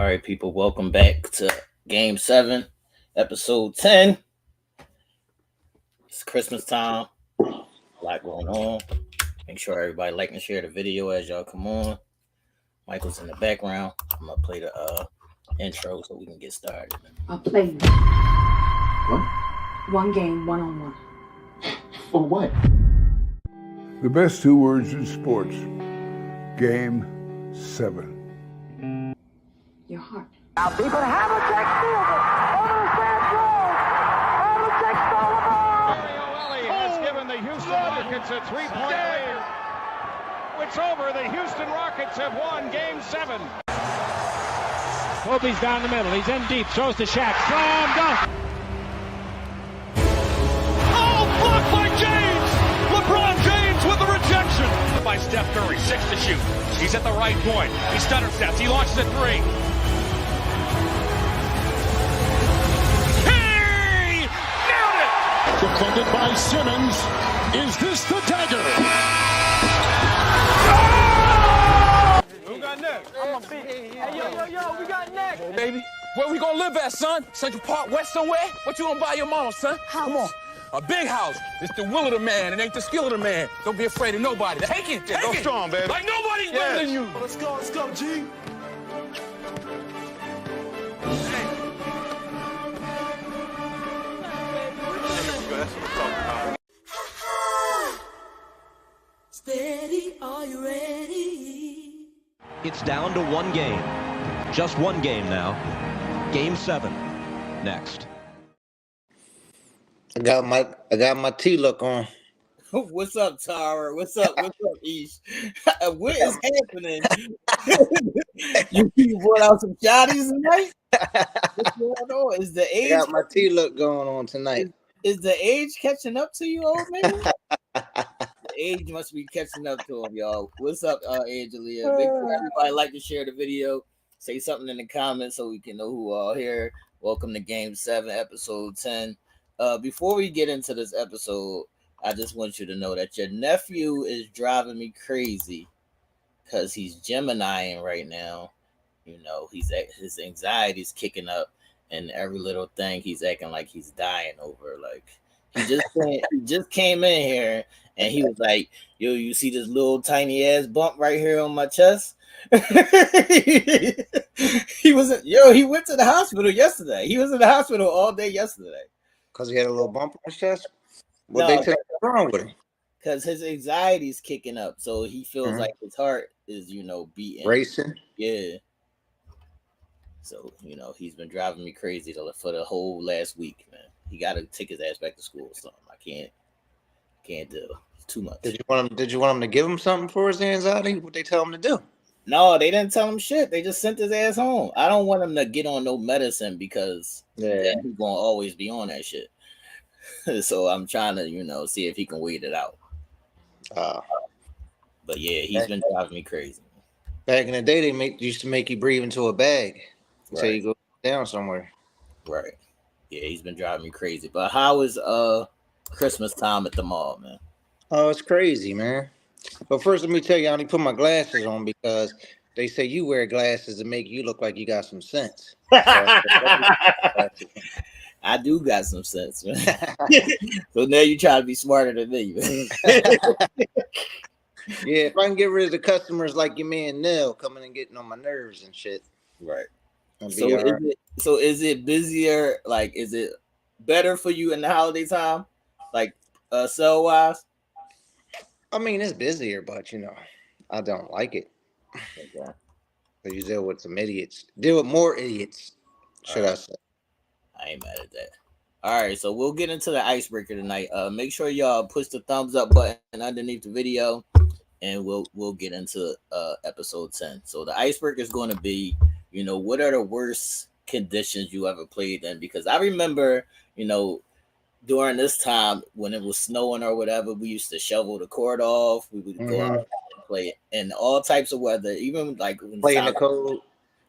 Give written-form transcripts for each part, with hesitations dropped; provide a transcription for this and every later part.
right, people, welcome back to Game 7, Episode 10. It's Christmas time. A lot going on. Make sure everybody like and share the video as y'all come on. Michael's in the background. I'm going to play the intro so we can get started. I'll play you. What? One game, one-on-one. For what? The best two words in sports. Game 7. Your heart. Now deep and Havlicek steals it. Over the stand throws. Havlicek stole the ball. Mario has given the Houston Rockets a 3-point lead. It's over. The Houston Rockets have won Game 7. Kobe's down the middle. He's in deep. Throws to Shaq. Slam dunk. Oh, blocked by James. LeBron James with the rejection. By Steph Curry, 6 to shoot. He's at the right point. He stutter steps. He launches a 3. He nailed it. Defended by Simmons. Is this the dagger? Who got next? I'm a big. Hey, yo, we got next. Baby, where we gonna live at, son? Central Park West somewhere? What you gonna buy your mama, son? Come on. A big house. It's the will of the man. It ain't the skill of the man. Don't be afraid of nobody. Take it. Take Go it. strong, baby. Like nobody's better than you. Let's go, G. Steady, are you ready? It's down to one game. Just one game now. Game 7. Next. I got my T look on. What's up, Tara? What's up? Ish? What is happening? you brought out some shotties tonight? What's going on? Is the I age got my T look going on tonight. is the age catching up to you, old man? The age must be catching up to him, y'all. What's up, Angelia? Make sure everybody like to share the video. Say something in the comments so we can know who all here. Welcome to Game 7, Episode 10. Before we get into this episode, I just want you to know that your nephew is driving me crazy because he's Geminiing right now. You know, his anxiety's kicking up, and every little thing he's acting like he's dying over. Like he just came in here and he was like, "Yo, you see this little tiny ass bump right here on my chest?" He went to the hospital yesterday. He was in the hospital all day yesterday. Because he had a little bump on his chest? What they tell you wrong with him? Because his anxiety is kicking up. So he feels like his heart is, beating. Racing? Yeah. So, he's been driving me crazy for the whole last week, man. He got to take his ass back to school or something. I can't do it. It's too much. Did you want him to give him something for his anxiety? What they tell him to do? No, they didn't tell him shit. They just sent his ass home. I don't want him to get on no medicine because then he's gonna always be on that shit. So I'm trying to, see if he can wait it out. But yeah, he's been driving me crazy. Back in the day, they used to make you breathe into a bag until you go down somewhere. Right. Yeah, he's been driving me crazy. But how is Christmas time at the mall, man? Oh, it's crazy, man. But first, let me tell you, I only put my glasses on because they say you wear glasses to make you look like you got some sense. I do got some sense, man. So now you try to be smarter than me, man. Yeah, if I can get rid of the customers like your man N.I.L coming and getting on my nerves and shit. Right. So is it busier? Like, is it better for you in the holiday time? Like, sell wise? I mean, it's busier, but I don't like it. Okay. So you deal with some idiots. Deal with more idiots, should I say. I ain't mad at that. All right, so we'll get into the icebreaker tonight. Make sure y'all push the thumbs up button underneath the video, and we'll get into episode 10. So the icebreaker is going to be, what are the worst conditions you ever played in? Because I remember, during this time when it was snowing or whatever, we used to shovel the court off. We would go out and play in all types of weather, even like play in the cold.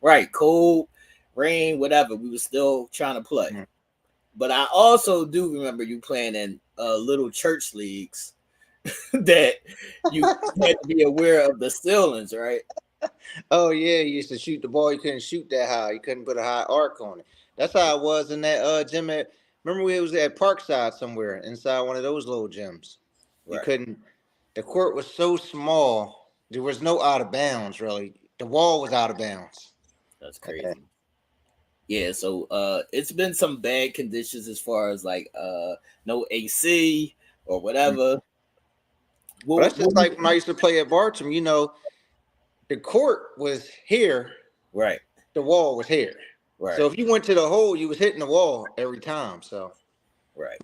Right, cold, rain, whatever. We were still trying to play. But I also do remember you playing in little church leagues that you had to be aware of the ceilings, right? Oh yeah, you used to shoot the ball. You couldn't shoot that high. You couldn't put a high arc on it. That's how it was in that gym at. Remember we was at Parkside somewhere inside one of those little gyms. You Right. couldn't. The court was so small. There was no out of bounds really. The wall was out of bounds. That's crazy. Yeah, so it's been some bad conditions as far as like no AC or whatever. But that's just like when I used to play at Bartram. You know, the court was here. Right. The wall was here. Right. So if you went to the hole, you was hitting the wall every time. So. Right.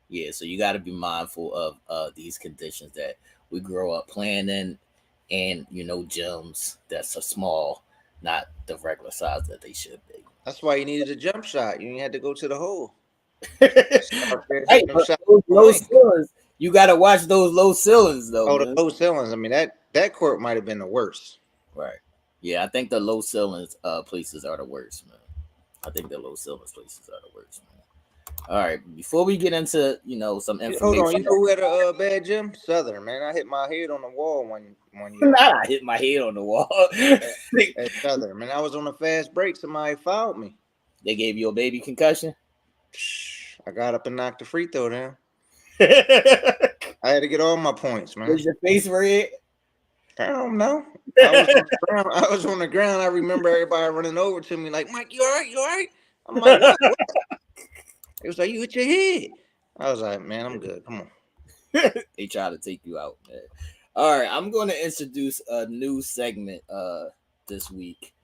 Yeah, so you got to be mindful of these conditions that we grow up playing in, and gyms that's a small, not the regular size that they should be. That's why you needed a jump shot. You had to go to the hole. Hey, those low ceilings, you got to watch those low ceilings though. Oh, the low ceilings. I mean that court might have been the worst. Right. Yeah, I think the low ceilings places are the worst, man. I think the low ceilings places are the worst, man. All right, before we get into some information. Hold on, you know who had a bad gym? Southern, man. I hit my head on the wall one year. I hit my head on the wall. At Southern, man. I was on a fast break. Somebody fouled me. They gave you a baby concussion. I got up and knocked the free throw down. I had to get all my points, man. Was your face red? I don't know. I was on the ground. I remember everybody running over to me like, Mike, you all right? You all right? I'm like, what? It was like, you hit your head. I was like, man, I'm good. Come on. They try to take you out, man. All right, I'm going to introduce a new segment this week.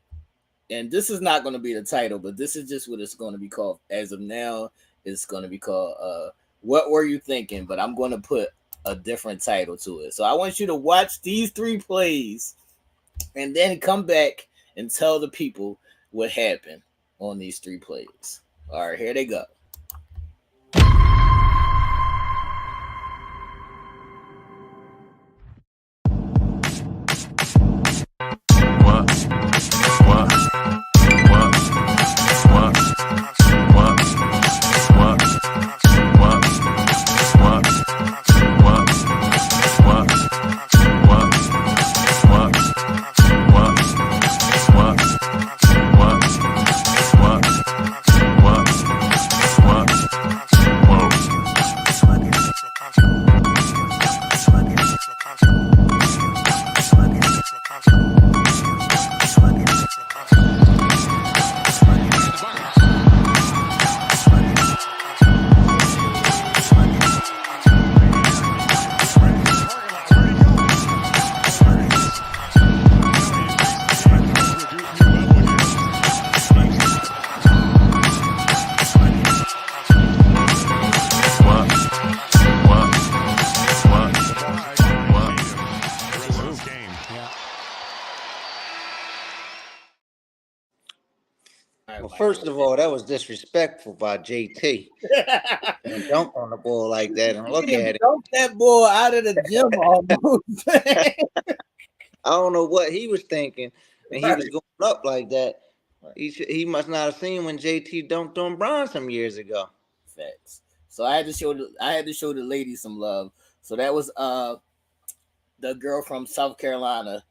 And this is not going to be the title, but this is just what it's going to be called. As of now, it's going to be called What Were You Thinking? But I'm going to put a different title to it. So I want you to watch these 3 plays and then come back and tell the people what happened on these 3 plays. All right, here they go. Well, first of all, that was disrespectful by JT. Dunk on the ball like that and look at it. Dunk that ball out of the gym almost. I don't know what he was thinking, and he was going up like that. He must not have seen when JT dunked on Bron some years ago. Facts. So I had to show the ladies some love. So that was the girl from South Carolina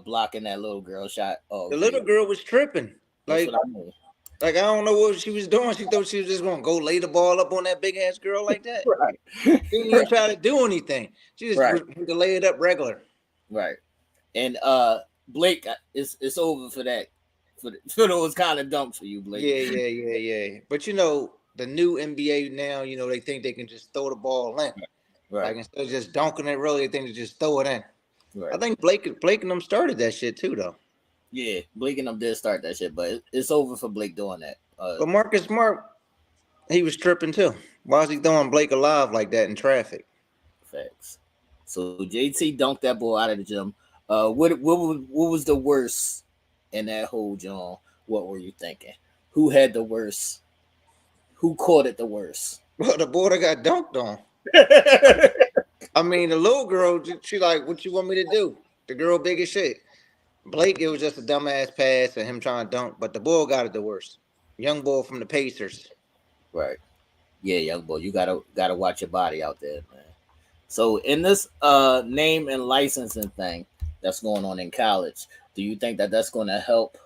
blocking that little girl shot. Oh, the little girl was tripping. That's what I mean. Like, I don't know what she was doing. She thought she was just going to go lay the ball up on that big-ass girl like that. Right. She didn't even try to do anything. She just went to lay it up regular. Right. And Blake, it's over for that. For those kind of dunks for you, Blake. Yeah. But, the new NBA now, they think they can just throw the ball in. Right. Like, instead of just dunking it, really, they think they just throw it in. Right. I think Blake and them started that shit, too, though. Yeah, Blake and them did start that shit, but it's over for Blake doing that. But Marcus Smart, he was tripping too. Why is he throwing Blake alive like that in traffic? Facts. So JT dunked that ball out of the gym. What was the worst in that whole gym? What were you thinking? Who had the worst? Who caught it the worst? Well, the boy that got dunked on. I mean, the little girl, she like, what you want me to do? The girl big as shit. Blake, it was just a dumbass pass and him trying to dunk, but the boy got it the worst. Young boy from the Pacers. Right. Yeah, young boy. You gotta watch your body out there, man. So in this name and licensing thing that's going on in college. Do you think that that's going to help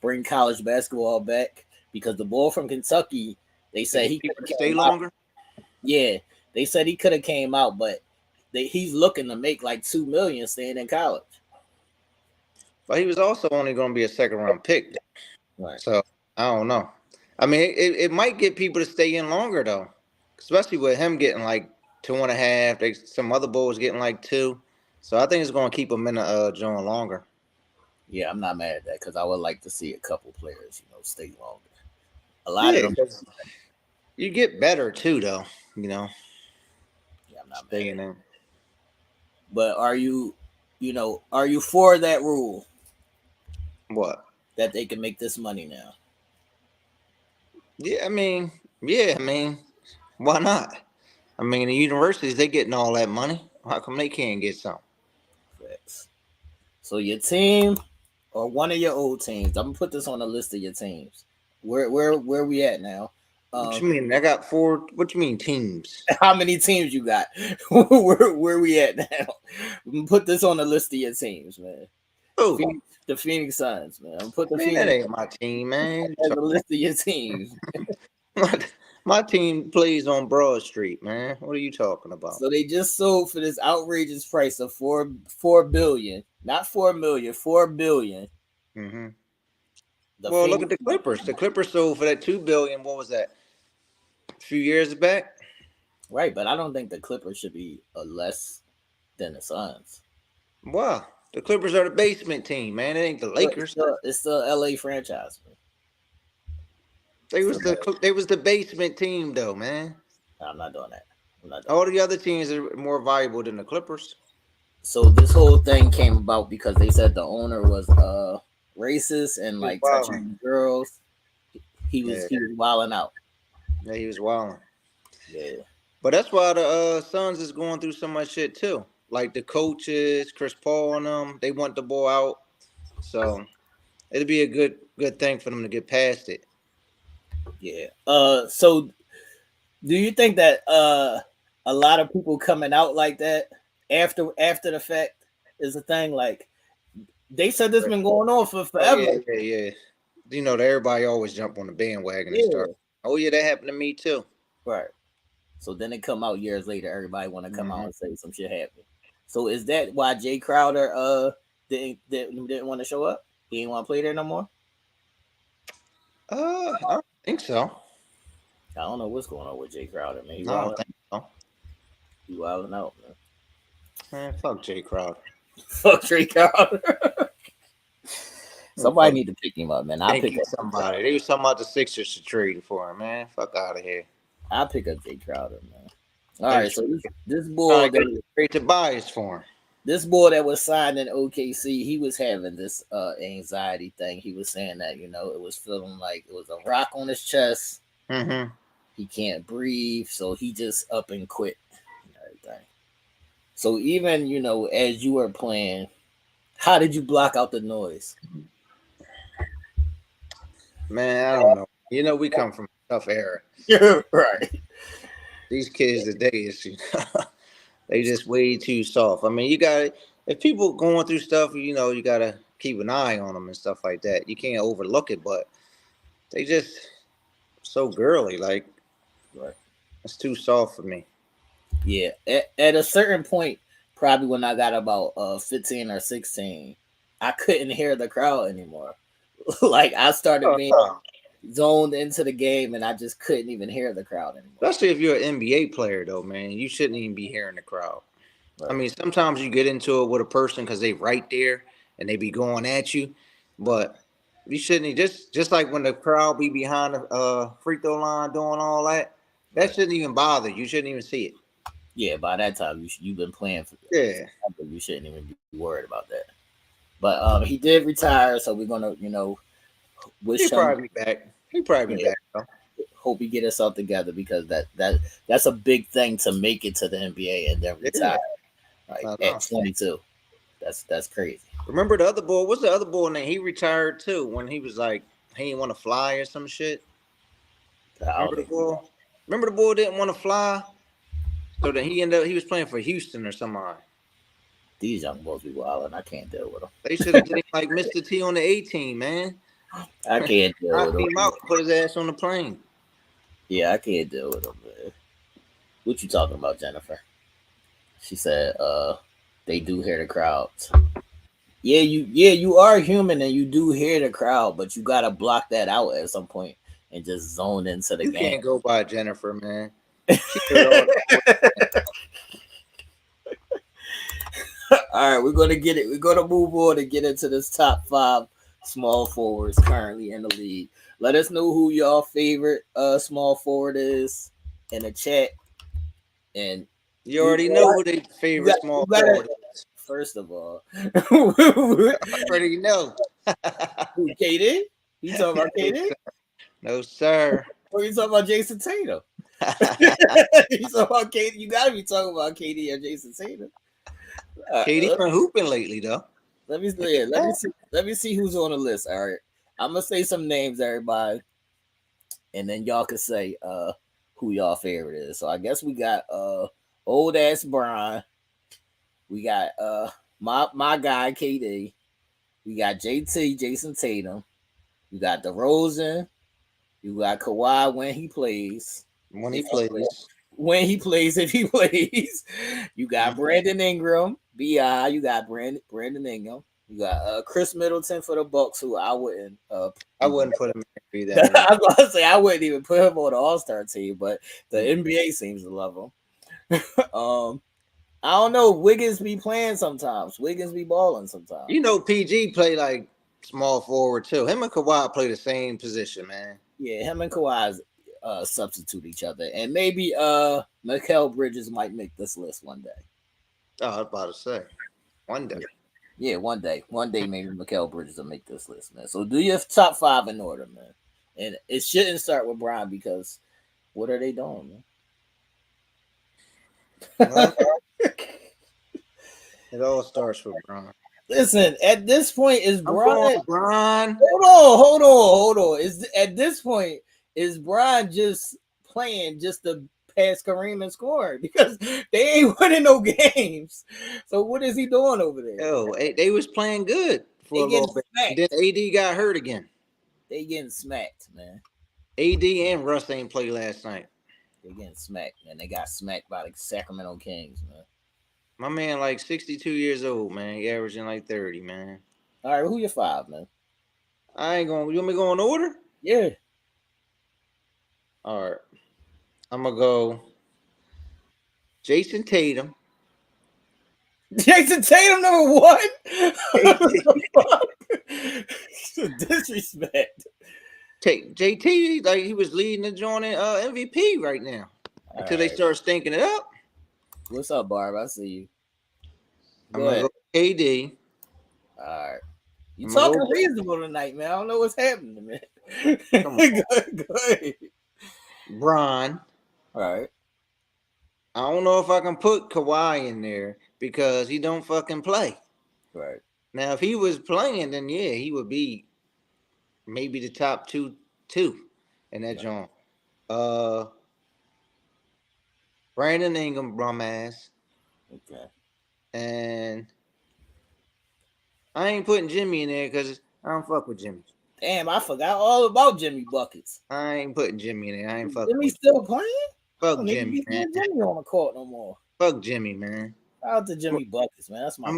bring college basketball back? Because the boy from Kentucky, they said he people could to stay came out. longer. Yeah, they said he could have came out, but he's looking to make like $2 million staying in college. But he was also only going to be a second round pick. Right. So I don't know. I mean, it might get people to stay in longer though, especially with him getting like 2.5. Some other bulls getting like 2. So I think it's going to keep him in the joint longer. Yeah, I'm not mad at that because I would like to see a couple players, stay longer. A lot of them. You get better too, though. Yeah, I'm not staying mad. in. But are you for that rule? What? That they can make this money now? Yeah, I mean, why not? I mean, the universities, they getting all that money. How come they can't get some? Facts. So your team or one of your old teams, I'm gonna put this on a list of your teams. Where we at now? What you mean? I got 4. What you mean teams? How many teams you got? where we at now? Put this on the list of your teams, man. Oh, the Phoenix Suns, man. I'm put the Phoenix. That ain't my team, man. As a list of your teams. my team plays on Broad Street, man. What are you talking about? So they just sold for this outrageous price of $4 billion, not 4 million, $4 billion. Mm-hmm. Well, look at the Clippers. The Clippers sold for that $2 billion. What was that? A few years back. Right, but I don't think the Clippers should be less than the Suns. Wow, the Clippers are the basement team, man. It ain't the Lakers. It's the LA franchise, man. They was the basement team, though, man. I'm not doing that. All the other teams are more valuable than the Clippers. So this whole thing came about because they said the owner was racist and like touching girls. He was wilding out. Yeah, he was wilding. Yeah. But that's why the Suns is going through so much shit too. Like the coaches, Chris Paul and them, they want the ball out. So it'd be a good thing for them to get past it. Yeah. So do you think that a lot of people coming out like that after the fact is a thing? Like they said this been going on for forever. Yeah. You know, everybody always jump on the bandwagon and start. Oh yeah, that happened to me too. Right. So then it come out years later. Everybody want to come out and say some shit happened. So is that why Jay Crowder didn't want to show up? He didn't want to play there no more. I don't think so. I don't know what's going on with Jay Crowder, man. I don't think so. He wilding out, man. Fuck Jay Crowder. Fuck Jay Crowder. Somebody need to pick him up, man. I'll pick up somebody. They was talking about the Sixers to trade for him, man. Fuck out of here. I'll pick up Jay Crowder, man. All right, so this boy that great to bias for him. This boy that was signed in OKC, he was having this anxiety thing. He was saying that, it was feeling like it was a rock on his chest. Mm-hmm. He can't breathe, so he just up and quit and everything. So even, as you were playing, how did you block out the noise? Man, I don't know. We come from a tough era. Yeah, right. These kids today is they just way too soft. I mean, if people going through stuff, you gotta keep an eye on them and stuff like that. You can't overlook it, but they just so girly, like right. It's too soft for me. Yeah. At a certain point, probably when I got about 15 or 16, I couldn't hear the crowd anymore. Like I started being zoned into the game and I just couldn't even hear the crowd anymore. Especially if you're an NBA player though, man. You shouldn't even be hearing the crowd. Right. I mean, sometimes you get into it with a person because they right there and they be going at you. But you shouldn't just like when the crowd be behind the free throw line doing all that, that shouldn't even bother you. You shouldn't even see it. Yeah, by that time you've been playing for this. Yeah. You shouldn't even be worried about that. But he did retire, so we're gonna, wish He'll probably be back. He'll probably be back. Though. Hope he get himself together because that's a big thing to make it to the NBA and then retire. Right, at 22. That's crazy. Remember the other boy? What's the other boy name? He retired too when he was like he didn't want to fly or some shit. Remember the boy? Remember the boy didn't want to fly, so then he was playing for Houston or somebody. These young boys be wilding. I can't deal with them. They should have did him like Mr. T on the 18, man. I can't deal Knock with him them. out, put his ass on the plane. Yeah, I can't deal with them, man. What you talking about, Jennifer? She said, they do hear the crowds. Yeah, you are human and you do hear the crowd, but you gotta block that out at some point and just zone into the You game. can't go by Jennifer, man. She heard all that. All right, we're gonna get it. We're gonna move on and get into this top 5 small forwards currently in the league. Let us know who y'all favorite small forward is in the chat. And You already know who their favorite small forward is. First of all, I already know. Who, KD? You talking about KD? No, sir. Or you talking about Jason Tatum? You talking about KD? You gotta be talking about KD or Jason Tatum. KD been hooping lately, though. Let me see who's on the list. All right, I'm gonna say some names, everybody, and then y'all can say who y'all favorite is. So I guess we got old ass Brian. We got my guy KD. We got JT, Jason Tatum. We got DeRozan. You got Kawhi when he plays. When he plays. When he plays, if he plays. You got Brandon Ingram, BI. You got Brandon Ingram. You got Chris Middleton for the Bucks, who I wouldn't put him in that. I was gonna say I wouldn't even put him on the All-Star team, but the NBA seems to love him. I don't know. Wiggins be playing sometimes. Wiggins be balling sometimes. You know, PG play like small forward too. Him and Kawhi play the same position, man. Yeah, him and Kawhi substitute each other, and maybe Mikal Bridges might make this list one day. Oh, I was about to say, one day. Yeah, one day maybe Mikal Bridges will make this list, man. So do your top 5 in order, man. And it shouldn't start with Brian because what are they doing, man? Well, it all starts with Brian. Listen, at this point, is Brian? Brian. Hold on. At this point, is Brian just playing just to pass Kareem and score because they ain't winning no games? So what is he doing over there? Yo, they was playing good for a little bit. Then AD got hurt again. They getting smacked, man. AD and Russ ain't played last night. They getting smacked, man. They got smacked by the Sacramento Kings, man. My man, like 62 years old, man. He averaging like 30, man. All right, who your 5, man? I ain't going. You want me to go in order? Yeah. All right. I'm gonna go Jason Tatum. Jason Tatum number 1. Disrespect. JT, like he was leading the joint in MVP right now. Until they start stinking it up. What's up, Barb? I see you. I'm gonna go KD. All right. You talking reasonable tonight, man. I don't know what's happening, man. Come on. Go ahead. Bron. All right. I don't know if I can put Kawhi in there because he don't fucking play. Right. Now, if he was playing, then yeah, he would be maybe the top two in that joint. Brandon Ingram, bum ass. Okay. And I ain't putting Jimmy in there because I don't fuck with Jimmy. Damn, I forgot all about Jimmy Buckets. I ain't putting Jimmy in there. I ain't fucking Jimmy with still playing? Fuck Jimmy, man. Jimmy on the court no more. Fuck Jimmy, man. Shout out to Jimmy Buckets, man. That's my guy.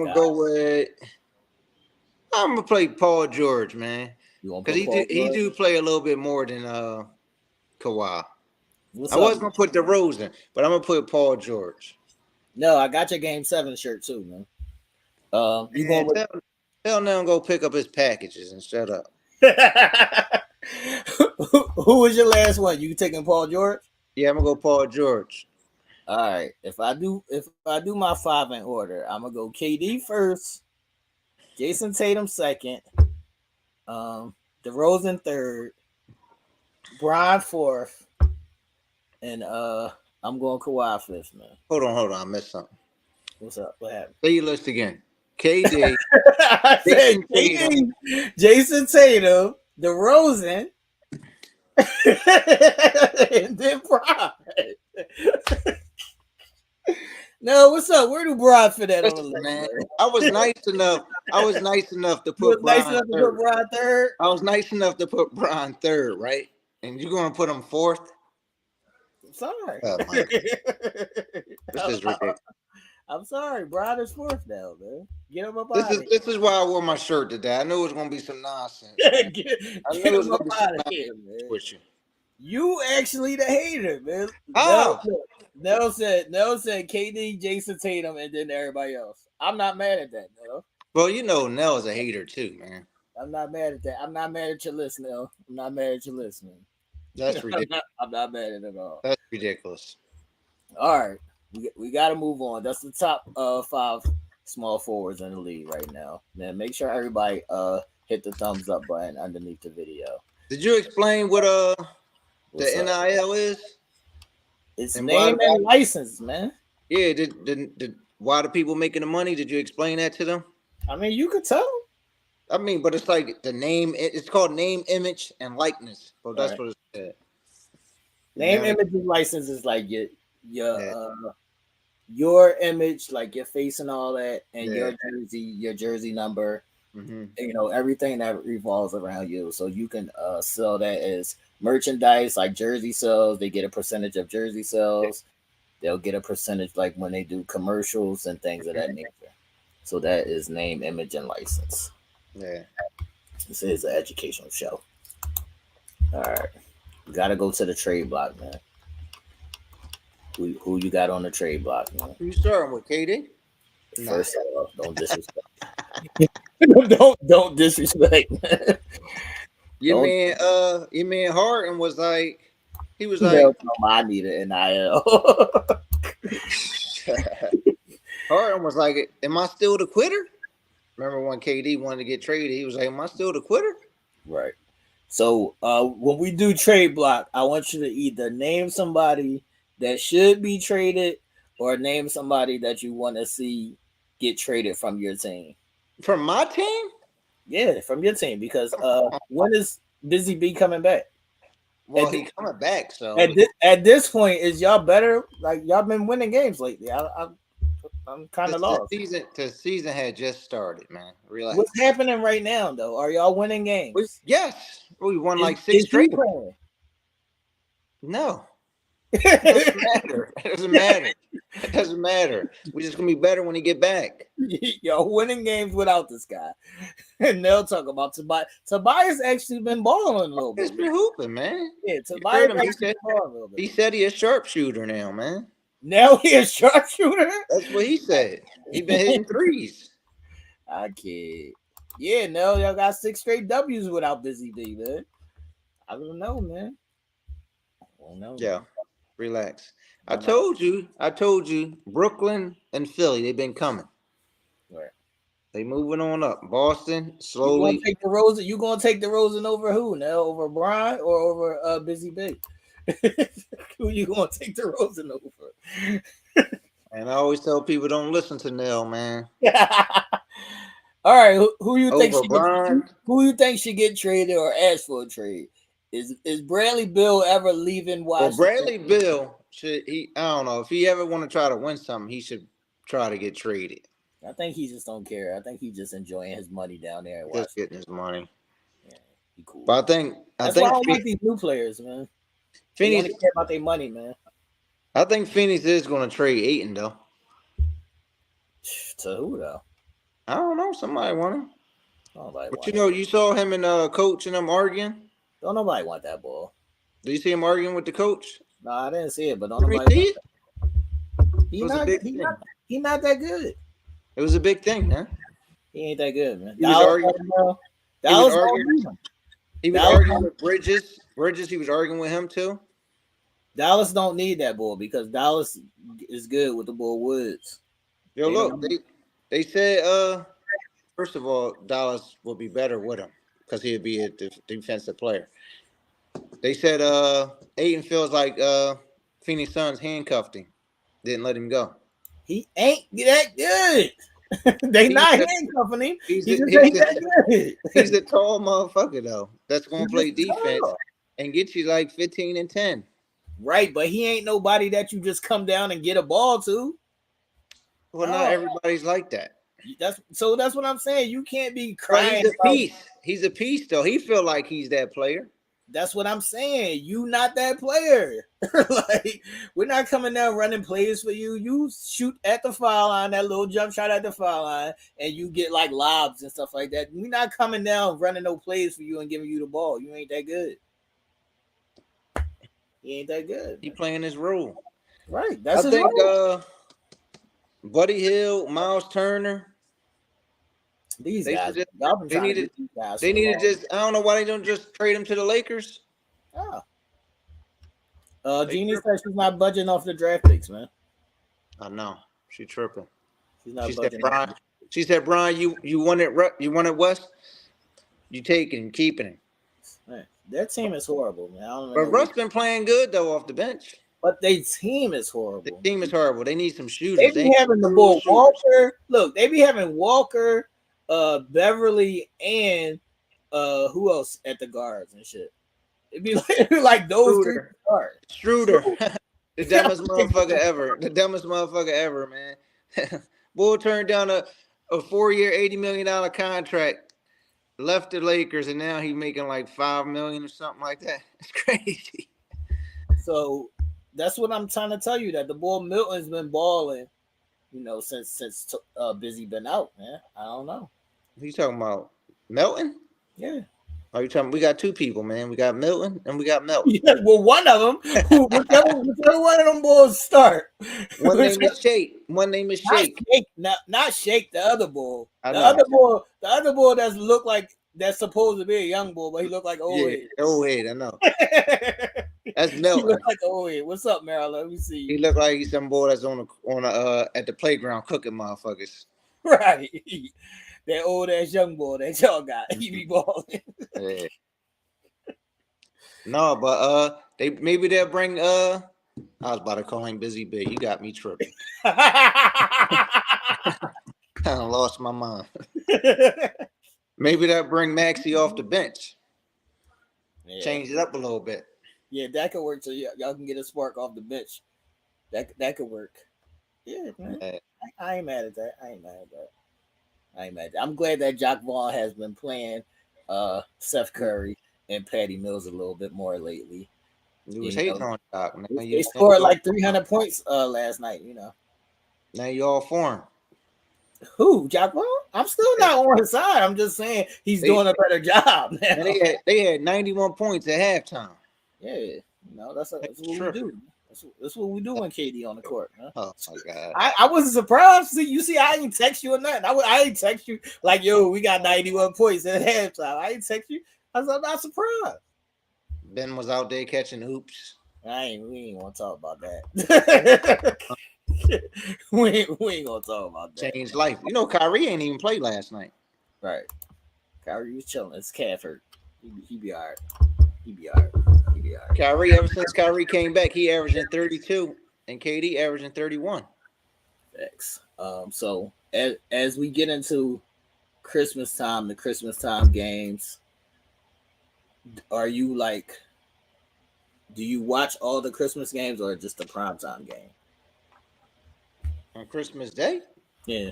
I'm gonna play Paul George, man. Because he do play a little bit more than Kawhi. I was gonna put DeRozan, but I'm gonna put Paul George. No, I got your Game 7 shirt too, man. You going with tell them go pick up his packages and shut up. Who was your last one? You taking Paul George? Yeah, I'm gonna go Paul George. All right. If I do my 5 in order, I'm gonna go KD first, Jason Tatum second, DeRozan third, Brian fourth, and I'm going Kawhi fifth, man. Hold on, I missed something. What's up? What happened? Say your list again. KD, Jason Tatum, DeRozan, and then Brian. No, what's up? Where do Brian fit at on the Listen, list, man. man? I was nice enough. I was nice enough to You was put nice Brian enough to third. put Brian third. I was nice enough to put Brian third, right? And you're gonna put him fourth? Sorry. Oh my God. This is ridiculous. I'm sorry. Brian is fourth now, man. Get him up out of here. This is why I wore my shirt today. I knew it was gonna be some nonsense. get I knew it was him up gonna be out some of here, nonsense man. with you. You actually the hater, man. How? Nell said KD, Jason Tatum, and then everybody else. I'm not mad at that, Nell. Well, you know Nell is a hater too, man. I'm not mad at that. I'm not mad at your list, Nell. I'm not mad at your list, man. That's ridiculous. I'm not mad at it at all. That's ridiculous. All right. We got to move on. That's the top 5 small forwards in the league right now. Man, make sure everybody hit the thumbs up button underneath the video. Did you explain what the NIL is? It's name and license, man. Yeah, did why the people making the money? Did you explain that to them? I mean, you could tell them. I mean, but it's like the name. It's called name, image, and likeness. Well, that's what it said. Name, image, and license is like your image, like your face and all that, and your jersey number. Mm-hmm. You know, everything that revolves around you. So you can sell that as merchandise, like jersey sales. They get a percentage of jersey sales. They'll get a percentage like when they do commercials and things of that nature. So that is name, image, and license. Yeah. This is an educational show. All right. We got to go to the trade block, man. Who you got on the trade block, man? Who you starting with, KD? First of all, don't disrespect. don't disrespect. Your man Harden was like, he was like, no, I need an NIL. Harden was like, am I still the quitter? Remember when KD wanted to get traded, he was like, am I still the quitter? Right. So when we do trade block, I want you to either name somebody that should be traded or name somebody that you want to see get traded from your team. From my team? Yeah, from your team. Because when is Busy B coming back? Well, he's coming back. So at this point, is y'all better? Like y'all been winning games lately. I'm kind of lost. The season had just started, man. Relax. What's happening right now, though? Are y'all winning games? Yes, we won like 6 straight. No, it doesn't matter. It doesn't matter. It doesn't matter. We're just gonna be better when he get back. Y'all winning games without this guy. And they'll talk about Tobias. Tobias actually been balling a little bit. He's been hooping, man. Yeah, Tobias he said he a sharpshooter now, man. Now he a sharpshooter? That's what he said. He been hitting threes. I kid. Yeah, no, y'all got 6 straight W's without Busy B, man. I don't know, man. I don't know. Yeah, relax. I told you, Brooklyn and Philly, they've been coming. Right. They moving on up. Boston, slowly. You gonna take the Rosen over who now? Over Brian or over Busy B? Who you gonna take the Rosen over? And I always tell people don't listen to N.I.L, man. All right, who you think should get traded or ask for a trade? Is Bradley Beal ever leaving Washington? Well, Bradley Beal I don't know if he ever want to try to win something, he should try to get traded. I think he just don't care. I think he's just enjoying his money down there. Just getting his money. Yeah, he cool. But I think why I don't like these new players, man. Phoenix they care about their money, man. I think Phoenix is going to trade Ayton though. To who though? I don't know. Somebody want him. But you saw him and coach and them arguing. Don't nobody want that ball. Did you see him arguing with the coach? No, I didn't see it, but don't nobody see it. He's not that good. It was a big thing, man. He ain't that good, man. He was arguing with Bridges. He was arguing with him too. Dallas don't need that ball because Dallas is good with the ball Woods. Yo, look, they said first of all, Dallas will be better with him because he'd be a defensive player. They said Ayton feels like Phoenix Suns handcuffed him, didn't let him go. He ain't that good. They not handcuffing him. He's a tall motherfucker though. That's gonna play defense and get you like 15 and 10. Right, but he ain't nobody that you just come down and get a ball to. Well, not everybody's like that. That's what I'm saying. You can't be But crying. he's a piece. He's a piece, though. He feel like he's that player. That's what I'm saying. You not that player. Like, we're not coming down running plays for you. You shoot at the foul line, that little jump shot at the foul line, and you get like lobs and stuff like that. We're not coming down running no plays for you and giving you the ball. You ain't that good. He ain't that good. He playing his role. Right. That's I his think role. Buddy Hield, Miles Turner. These they guys, need to just. I don't know why they don't just trade him to the Lakers. Jeannie said she's not budging off the draft picks, man. I know she tripping. She's not budging. She said, Brian, you want it West. You taking him, keeping him. Man, that team is horrible, man. But Russ been playing good though off the bench. But their team is horrible. The team is horrible. They need some shooters. They be having the bull Walker. Look, they be having Walker, Beverly, and who else at the guards and shit. It'd be like those three guards. Struder. The dumbest motherfucker ever. The dumbest motherfucker ever, man. Bull turned down a 4-year, $80 million contract, left the Lakers, and now he's making like $5 million or something like that. It's crazy. So that's what I'm trying to tell you, that the boy Milton's been balling, since Busy been out, man. I don't know. Who you talking about? Milton? Yeah. Are you talking? We got two people, man. We got Milton and we got Melton. Yeah, well, one of them, whichever one of them boys start. One name is Shake. One name is Shake. Not Shake. The other boy. The other boy that's supposed to be a young boy, but he looked like old head. Old head. I know. That's Melton. He look like old head. What's up, Maryland? Let me see. He look like he's some boy that's on at the playground cooking motherfuckers. Right. That old ass young boy that y'all got. He be balling. Yeah. No, but they'll bring I was about to call him Busy B. You got me tripping. I lost my mind. Maybe they'll bring Maxey off the bench. Yeah. Change it up a little bit. Yeah, that could work. So y'all can get a spark off the bench. That could work. Yeah, man. I ain't mad at that. I'm glad that Jock Vaughn has been playing Seth Curry and Patty Mills a little bit more lately. You was hating on Jock. They scored like 300 points last night, Now you all for him. Who, Jock Vaughn? I'm still not on his side. I'm just saying he's doing a better job now. They had 91 points at halftime. Yeah, that's what we do. That's what we do when KD on the court. Huh? Oh my god! I wasn't surprised. See, I didn't text you or nothing. I didn't text you like, yo, we got 91 points at halftime. I didn't text you. I'm not surprised. Ben was out there catching hoops. We ain't want to talk about that. we ain't gonna talk about that. Changed life. Kyrie ain't even played last night. Right. Kyrie was chilling. His calf hurt. He be all right. Kyrie, ever since Kyrie came back, he averaging 32, and KD averaging 31. Thanks. So as we get into Christmas time, the Christmas time games, are you do you watch all the Christmas games or just the primetime game? On Christmas Day? Yeah.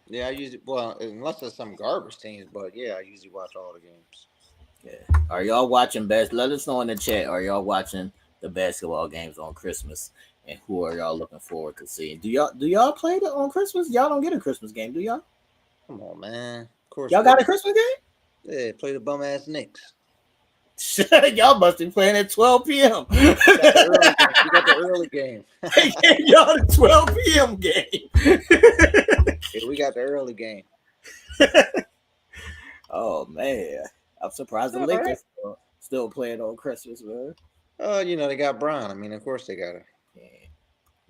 Yeah, I usually, unless there's some garbage teams, but yeah, I usually watch all the games. Yeah. Are y'all watching Let us know in the chat. Are y'all watching the basketball games on Christmas? And who are y'all looking forward to seeing? Do y'all play it on Christmas? Y'all don't get a Christmas game, do y'all? Come on, man. Of course. Y'all got a Christmas game? Yeah, play the bum ass Knicks. Y'all must be playing at 12 p.m. You got the early game. Y'all the 12 p.m. game. Yeah, we got the early game. Oh man. I'm surprised the Lakers still playing on Christmas, man. They got Bron. I mean, of course they got it.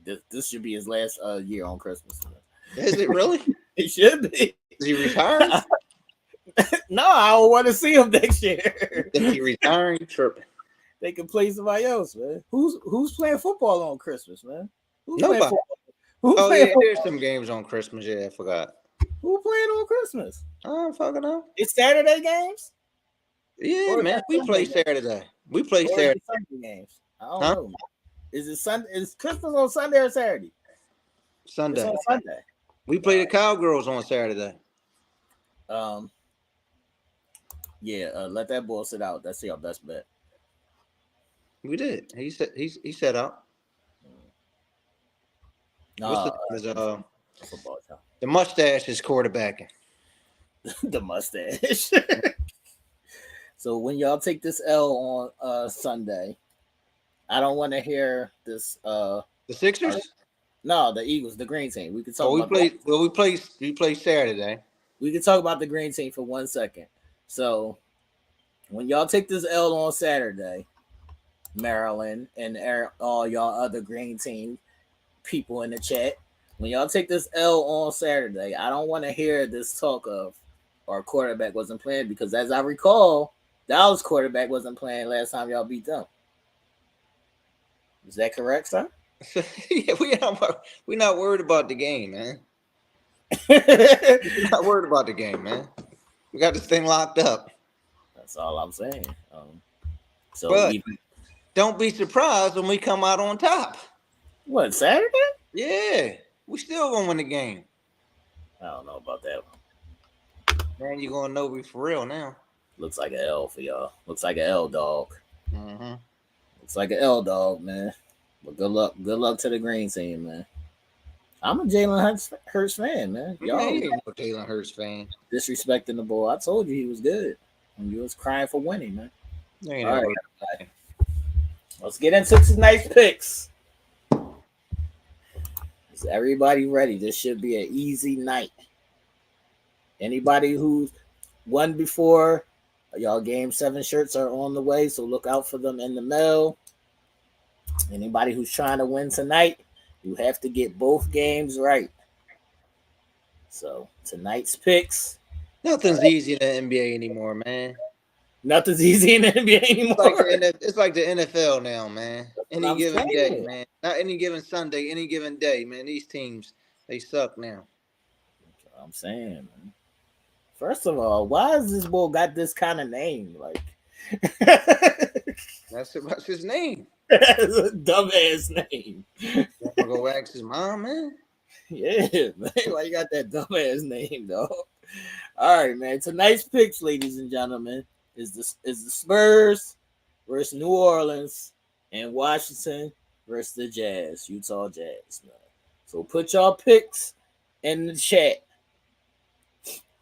Yeah. This should be his last year on Christmas. Man. Is it really? It should be. Is he retired? No, I don't want to see him next year. Is he retiring? Tripping. They can play somebody else, man. Who's playing football on Christmas, man? Nobody. There's some games on Christmas. Yeah, I forgot. Who playing on Christmas? I don't fucking know. It's Saturday games? Yeah, man. We play Saturday. We play Saturday. Sunday games. I don't know. Is it Sunday? Is Christmas on Sunday or Saturday? Sunday. It's on Sunday. We play the Cowgirls on Saturday. Yeah, let that ball sit out. That's your best bet. We did. He set out. What's the football show? The mustache is quarterbacking. The mustache. So when y'all take this L on Sunday, I don't want to hear this. The Sixers? No, the Eagles, the green team. We could talk. We play Saturday. We can talk about the green team for 1 second. So when y'all take this L on Saturday, Maryland and all y'all other green team people in the chat, when y'all take this L on Saturday, I don't want to hear this talk of our quarterback wasn't playing, because as I recall, Dallas quarterback wasn't playing last time y'all beat them. Is that correct, sir? Yeah, we're not worried about the game, man. We're not worried about the game, man. We got this thing locked up. That's all I'm saying. But don't be surprised when we come out on top. What, Saturday? Yeah, we still gonna win the game. I don't know about that one. Man, you're gonna know we for real now. Looks like an L for y'all. Looks like an L, dog. Mm-hmm. Looks like an L, dog, man. But good luck. Good luck to the green team, man. I'm a Jalen Hurts fan, man. Y'all ain't no Jalen Hurts fan. Disrespecting the boy. I told you he was good. And you was crying for winning, man. All right. Let's get into tonight's picks. Is everybody ready? This should be an easy night. Anybody who's won before, y'all Game 7 shirts are on the way, so look out for them in the mail. Anybody who's trying to win tonight, you have to get both games right. So tonight's picks. Nothing's easy in the NBA anymore, man. Nothing's easy in the NBA anymore. It's like the NFL now, man. Any given day, man. Not any given Sunday, any given day, man. These teams, they suck now. That's what I'm saying, man. First of all, why has this boy got this kind of name? Like, that's his name. That's a dumbass name. You want to go ask his mom, man? Yeah, man. Why you got that dumbass name, dog? All right, man. Tonight's picks, ladies and gentlemen, is the Spurs versus New Orleans and Washington versus the Jazz, Utah Jazz, man. So put y'all picks in the chat.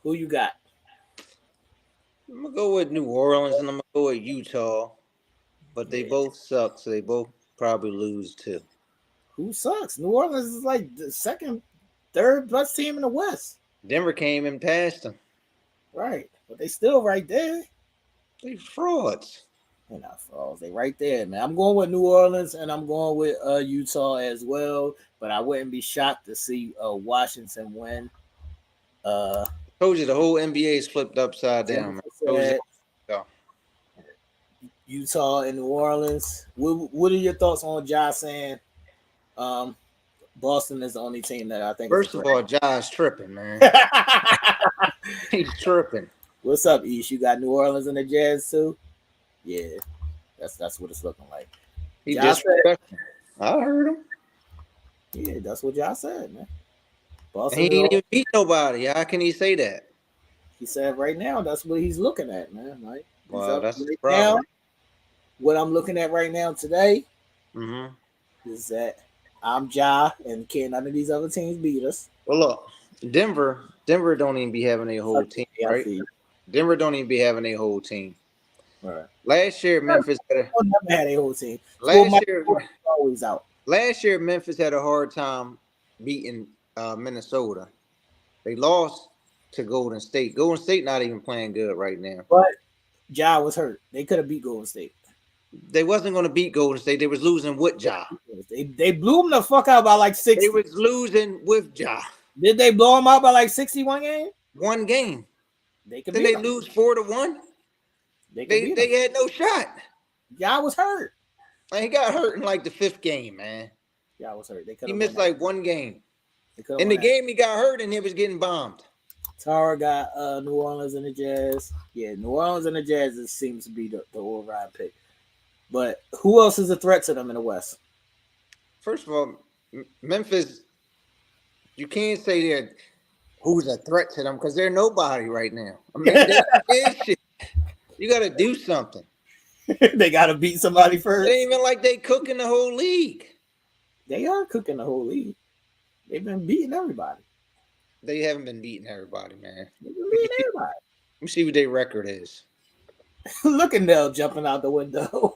Who you got? I'm gonna go with New Orleans and I'm gonna go with Utah, but they both suck, so they both probably lose too. Who sucks? New Orleans is like the second, third best team in the West. Denver came and passed them. Right, but they still right there. They frauds. They're not frauds. They right there, man. I'm going with New Orleans and I'm going with Utah as well, but I wouldn't be shocked to see Washington win. Told you the whole NBA is flipped upside down. Man. Utah and New Orleans. What are your thoughts on Ja saying Boston is the only team that I think? First of all, Ja's tripping, man. He's tripping. What's up, Ish? You got New Orleans and the Jazz too? Yeah, that's what it's looking like. He just said, I heard him. Yeah, that's what Ja said, man. He ain't even beat nobody. How can he say that? He said right now that's what he's looking at, man. Like, well, that's the problem. Now, what I'm looking at right now today is that I'm Ja and can't none of these other teams beat us. Well, look, Denver don't even be having a whole team, right? Denver don't even be having a whole team. Right. Last year, Memphis never had a whole team. Always out. Last year, Memphis had a hard time beating Minnesota. They lost to Golden State. Golden State not even playing good right now. But Ja was hurt. They could have beat Golden State. They wasn't going to beat Golden State. They was losing with Ja. They blew them the fuck out by like 60. They was losing with Ja. Did they blow them out by like 61 games? One game. They could. Did they lose 4-1? They had no shot. Ja was hurt. Man, he got hurt in like the 5th game, man. Ja was hurt. He missed like one game. In the game, he got hurt and he was getting bombed. Tara got New Orleans and the Jazz. Yeah, New Orleans and the Jazz seems to be the override pick. But who else is a threat to them in the West? First of all, Memphis You can't say that who's a threat to them because they're nobody right now. I mean, they're shit. You got to do something. They got to beat somebody first. It ain't even like they cooking the whole league. They are cooking the whole league. They've been beating everybody. They haven't been beating everybody, man. They've been beating everybody. Let me see what their record is. Look at N.I.L jumping out the window.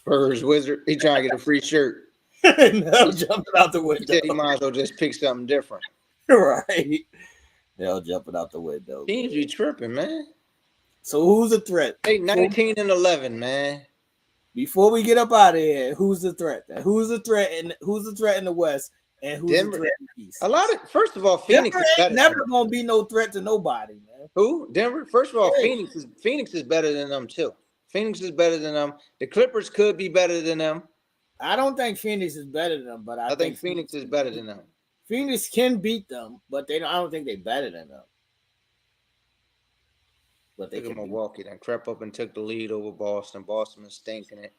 Spurs Wizard. He trying to get a free shirt. N.I.L jumping out the window. He said he might as well just pick something different. Right. N.I.L jumping out the window. Teams be tripping, man. So who's a threat? They 19-11, man. Before we get up out of here, who's the threat? Who's the threat in the West? And who's Denver. the threat in the East? A lot of first of all, Phoenix Denver is better. ain't never gonna be no threat to nobody, man. Who? Denver? First of all, Hey. Phoenix is better than them too. Phoenix is better than them. The Clippers could be better than them. I don't think Phoenix is better than them, but I think Phoenix is better than them. Phoenix can beat them, but I don't think they're better than them. But they Look at can Milwaukee then crept up and took the lead over Boston. Boston is stinking it.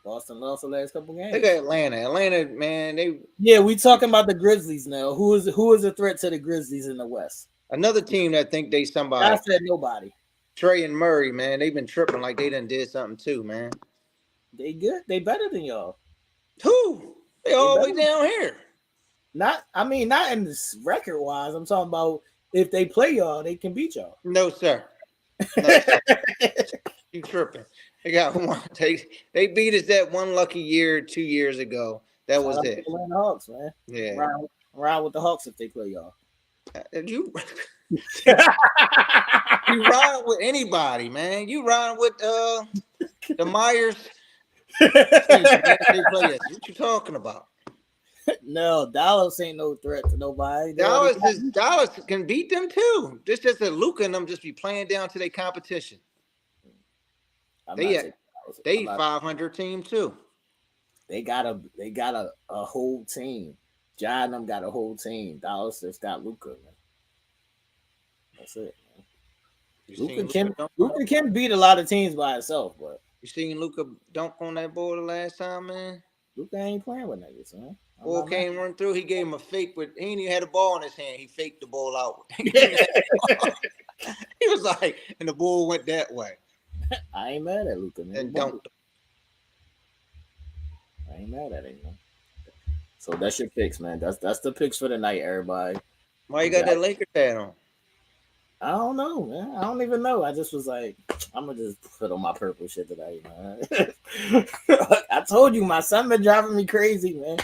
Boston lost the last couple games. Look at Atlanta. Atlanta, man, we talking about the Grizzlies now. Who is a threat to the Grizzlies in the West? another team that think they somebody. I said nobody. Trey and Murray, man, they've been tripping like they done did something too, man. They good. They better than y'all. Who? They all the way down here. Not in this record wise. I'm talking about if they play y'all, they can beat y'all. No, sir. No, sir. You tripping. They got one. They beat us that one lucky year 2 years ago. That was it. The Hawks, man. Yeah. Ride with the Hawks if they play y'all. You ride with anybody, man. You ride with the Myers. They play us. What you talking about? No, Dallas ain't no threat to nobody. Dallas can beat them too. This just that Luka and them just be playing down to their competition. They 500 team too. They got a whole team. Ja and them got a whole team. Dallas just got Luka, man. That's it, man. Luka can beat a lot of teams by himself, but you seen Luka dunk on that ball the last time, man? Luka ain't playing with niggas, man. Ball came run through. He gave him a fake, but he ain't even had a ball in his hand. He faked the ball out. He was like, and the ball went that way. I ain't mad at Luka, man. And don't. I ain't mad at him, man. So that's your picks, man. That's the picks for the night, everybody. Why you got that Lakers hat on? I don't know, man. I don't even know. I just was like, I'm gonna just put on my purple shit today, man. I told you, my son been driving me crazy, man.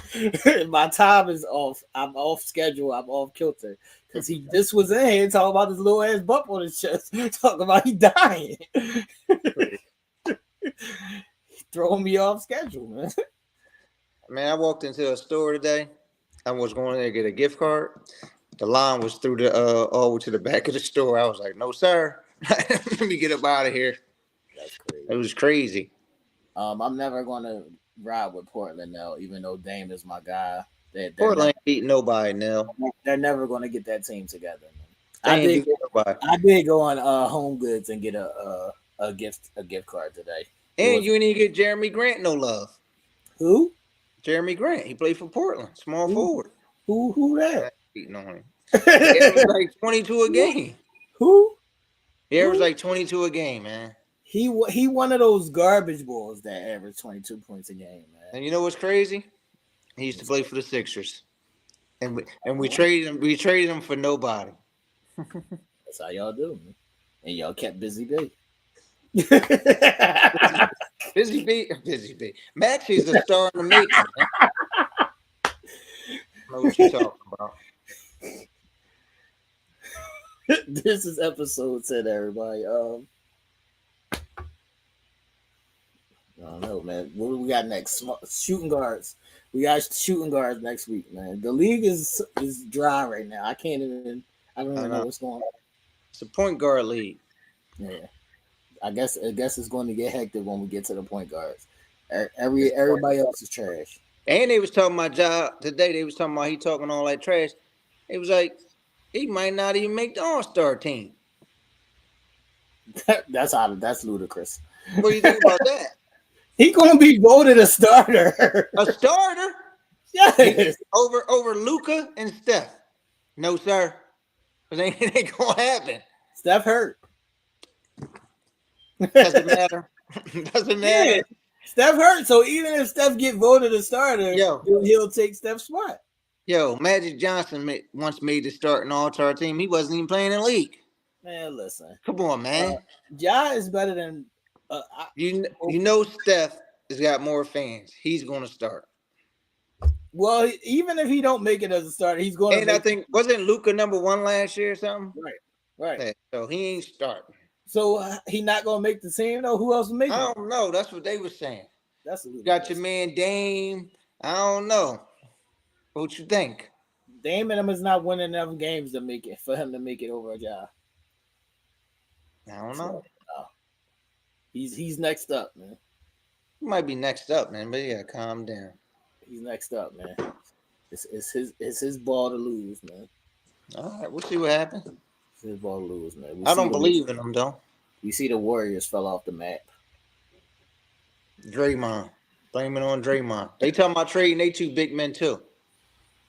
My time is off. I'm off schedule. I'm off kilter because he just was in here talking about this little ass bump on his chest, talking about he dying, throwing me off schedule, man. Man, I walked into a store today. I was going there to get a gift card. The line was through the all to the back of the store. I was like, "No, sir, let me get up out of here." That's crazy. It was crazy. I'm never going to ride with Portland now, even though Dame is my guy. Portland ain't beat nobody now. They're never going to get that team together. I did go on Home Goods and get a gift card today. And you didn't get Jeremy Grant no love. Who? Jeremy Grant. He played for Portland, small forward. Who that? Beating on him. It was like 22 a game. Who? Yeah, it was like 22 a game, man. He one of those garbage balls that average 22 points a game, man. And you know what's crazy? He used to play for the Sixers, and we traded him. We traded him for nobody. That's how y'all do, man. And y'all kept Busy B. Busy B. Maxie's a star in the making. Man. I know what you're talking about. This is episode 10, everybody. I don't know, man. What do we got next? Shooting guards. We got shooting guards next week, man. The league is dry right now. I don't even know what's going on. It's a point guard league. Yeah. I guess it's going to get hectic when we get to the point guards. Everybody else is trash. And they was talking about Ja today. They was talking about he talking all that trash. It was like he might not even make the All-Star team. That's ludicrous. What do you think about that? He gonna be voted a starter. A starter? Yes. Over Luka and Steph. No, sir. It ain't gonna happen. Steph hurt. Doesn't matter. Doesn't matter. Yeah. Steph hurt. So even if Steph get voted a starter, he'll take Steph's spot. Yo, Magic Johnson once made the starting All-Star team. He wasn't even playing in the league. Man, listen. Come on, man. Ja is better than you know Steph has got more fans. He's going to start. Well, even if he don't make it as a starter, he's going to. And I think wasn't Luka #1 last year or something? Right. Yeah, so he ain't starting. So he not going to make the team though. Who else will make it? I don't know. That's what they were saying. That's you got your man Dame. I don't know. What you think? Dame and him is not winning enough games to make it for him to make it over a job. I don't know. He's next up, man. He might be next up, man, but yeah, calm down. He's next up, man. It's his ball to lose, man. All right, we'll see what happens. It's his ball to lose, man. I don't believe in him though. You see the Warriors fell off the map. Draymond. Blame it on Draymond. They talking about trading they 2 big men too.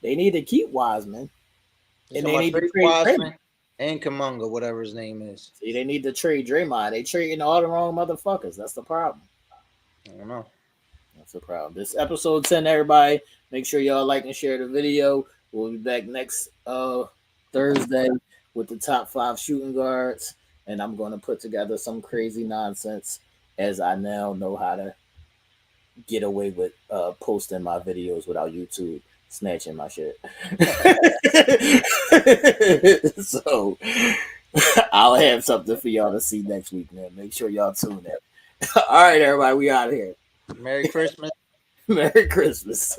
They need to keep Wiseman. And they need to trade Wiseman and Kuminga, whatever his name is. See, they need to trade Draymond. They trading all the wrong motherfuckers. That's the problem. I don't know. That's the problem. This episode 10, everybody. Make sure y'all like and share the video. We'll be back next Thursday with the top 5 shooting guards. And I'm going to put together some crazy nonsense as I now know how to get away with posting my videos without YouTube snatching my shit. So I'll have something for y'all to see next week, man. Make sure y'all tune in. All right, everybody, we out of here. Merry Christmas. Merry Christmas.